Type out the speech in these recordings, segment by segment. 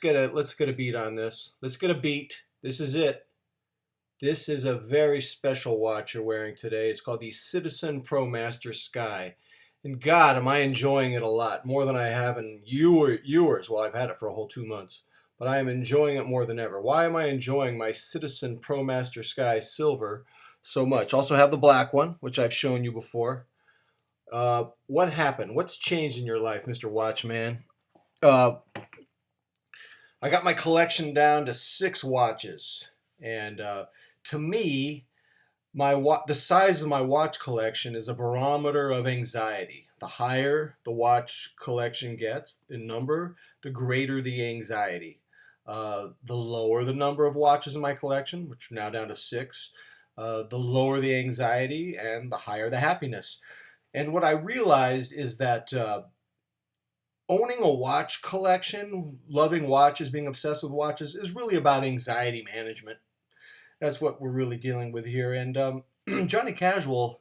Let's get a beat on this. Let's get a beat. This is it. This is a very special watch you're wearing today. It's called the Citizen ProMaster Sky. And God, am I enjoying it a lot, more than I have in years. Well, I've had it for a whole 2 months, but I am enjoying it more than ever. Why am I enjoying my Citizen ProMaster Sky Silver so much? Also have the black one, which I've shown you before. What happened? What's changed in your life, Mr. Watchman? Uh, I got my collection down to 6 watches, and to me, the size of my watch collection is a barometer of anxiety. The higher the watch collection gets in number, the greater the anxiety. The lower the number of watches in my collection, which are now down to 6, the lower the anxiety and the higher the happiness. And what I realized is that owning a watch collection, loving watches, being obsessed with watches, is really about anxiety management. That's what we're really dealing with here. And Johnny Casual,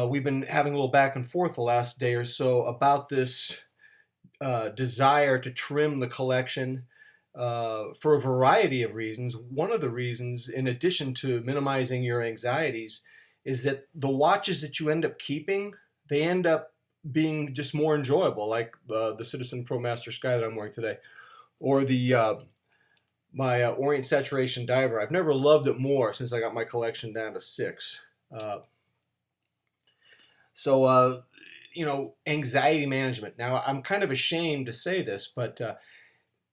we've been having a little back and forth the last day or so about this desire to trim the collection for a variety of reasons. One of the reasons, in addition to minimizing your anxieties, is that the watches that you end up keeping, they end up being just more enjoyable, like the Citizen ProMaster Sky that I'm wearing today, or the my Orient Saturation Diver. I've never loved it more since I got my collection down to 6. So, anxiety management. Now, I'm kind of ashamed to say this, but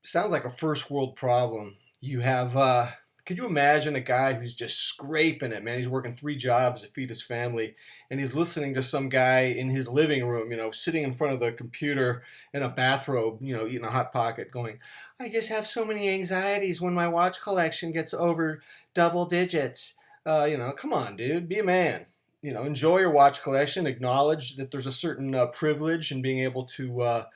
sounds like a first world problem. You have, could you imagine a guy who's just scraping it, man? He's working 3 jobs to feed his family, and he's listening to some guy in his living room, sitting in front of the computer in a bathrobe, eating a Hot Pocket, going, I just have so many anxieties when my watch collection gets over double digits. Come on, dude, be a man. Enjoy your watch collection. Acknowledge that there's a certain privilege in being able to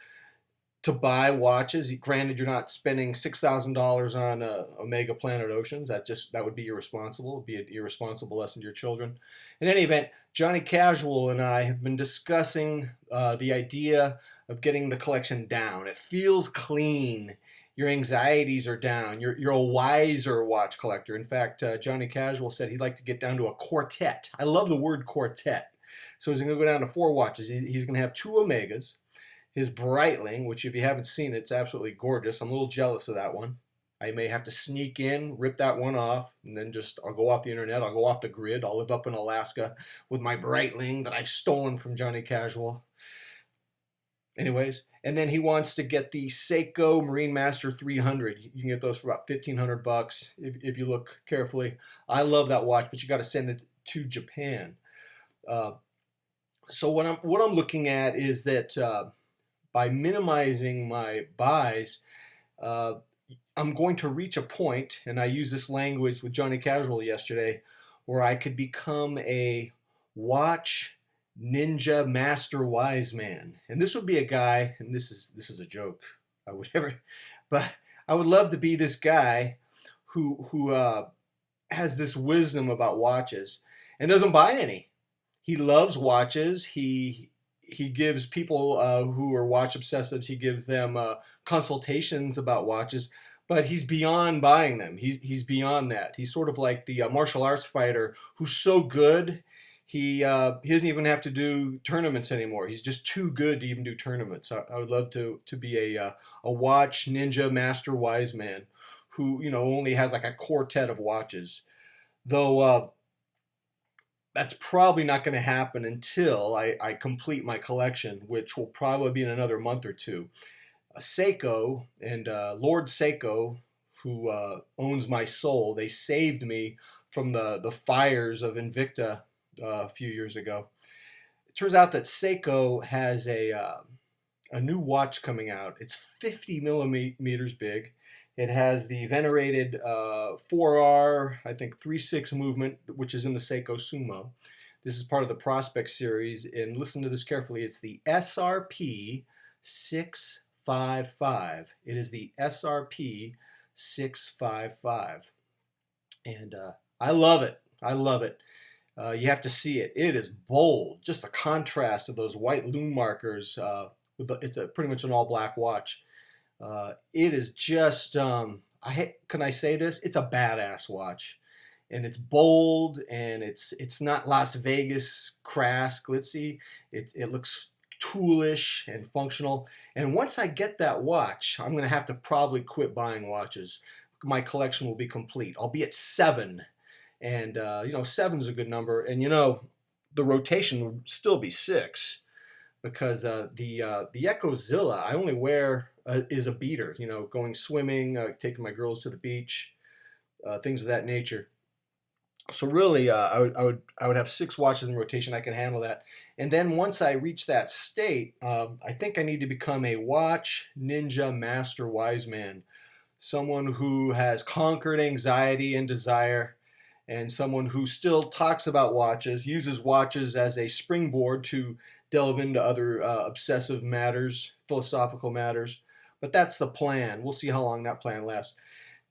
buy watches. Granted, you're not spending $6,000 on Omega Planet Oceans. That would be irresponsible. It'd be an irresponsible lesson to your children. In any event, Johnny Casual and I have been discussing the idea of getting the collection down. It feels clean. Your anxieties are down. You're a wiser watch collector. In fact, Johnny Casual said he'd like to get down to a quartet. I love the word quartet. So he's going to go down to 4 watches. He's going to have 2 Omegas, his Breitling, which if you haven't seen it, it's absolutely gorgeous. I'm a little jealous of that one. I may have to sneak in, rip that one off, and then I'll go off the internet. I'll go off the grid. I'll live up in Alaska with my Breitling that I've stolen from Johnny Casual. Anyways, and then he wants to get the Seiko Marine Master 300. You can get those for about $1,500 if you look carefully. I love that watch, but you got to send it to Japan. So what I'm looking at is that by minimizing my buys, I'm going to reach a point, and I used this language with Johnny Casual yesterday, where I could become a watch ninja master wise man. And this would be a guy, and this is a joke. But I would love to be this guy who has this wisdom about watches and doesn't buy any. He loves watches. He gives people who are watch obsessives, he gives them consultations about watches, but he's beyond buying them. He's beyond that. He's sort of like the martial arts fighter who's so good, he doesn't even have to do tournaments anymore. He's just too good to even do tournaments. I would love to be a watch ninja master wise man who only has like a quartet of watches, though. That's probably not going to happen until I complete my collection, which will probably be in another month or 2. Seiko and Lord Seiko, who owns my soul, they saved me from the fires of Invicta a few years ago. It turns out that Seiko has a new watch coming out. It's 50 millimeters big. It has the venerated 4R, I think 3/6 movement, which is in the Seiko Sumo. This is part of the Prospect series, and listen to this carefully. It's the SRP 655. It is the SRP 655. And I love it. I love it. You have to see it. It is bold. Just the contrast of those white lume markers. It's pretty much an all-black watch. It is just, can I say this? It's a badass watch, and it's bold, and it's not Las Vegas crass, glitzy. It looks toolish and functional. And once I get that watch, I'm gonna have to probably quit buying watches. My collection will be complete. I'll be at seven, and seven's a good number. And the rotation would still be six because the Echo Zilla I only wear is a beater. Going swimming, taking my girls to the beach, things of that nature. So really, I would have six watches in rotation. I can handle that. And then once I reach that state, I think I need to become a watch ninja master wise man, someone who has conquered anxiety and desire, and someone who still talks about watches, uses watches as a springboard to delve into other obsessive matters, philosophical matters. But that's the plan. We'll see how long that plan lasts.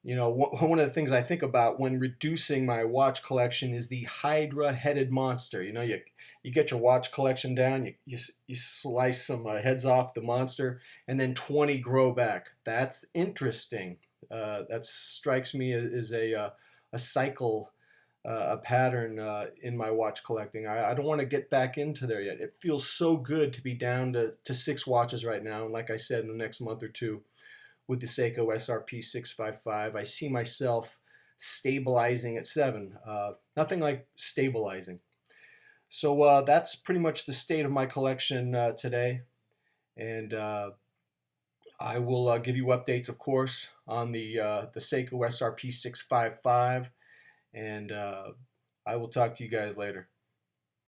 One of the things I think about when reducing my watch collection is the Hydra-headed monster. You get your watch collection down, you slice some heads off the monster, and then 20 grow back. That's interesting. That strikes me as a cycle, a pattern in my watch collecting. I don't want to get back into there yet. It feels so good to be down to six watches right now, and like I said, in the next month or two, with the Seiko SRP 655. I see myself stabilizing at seven. Nothing like stabilizing. So that's pretty much the state of my collection today. And I will give you updates, of course, on the Seiko SRP 655. And I will talk to you guys later.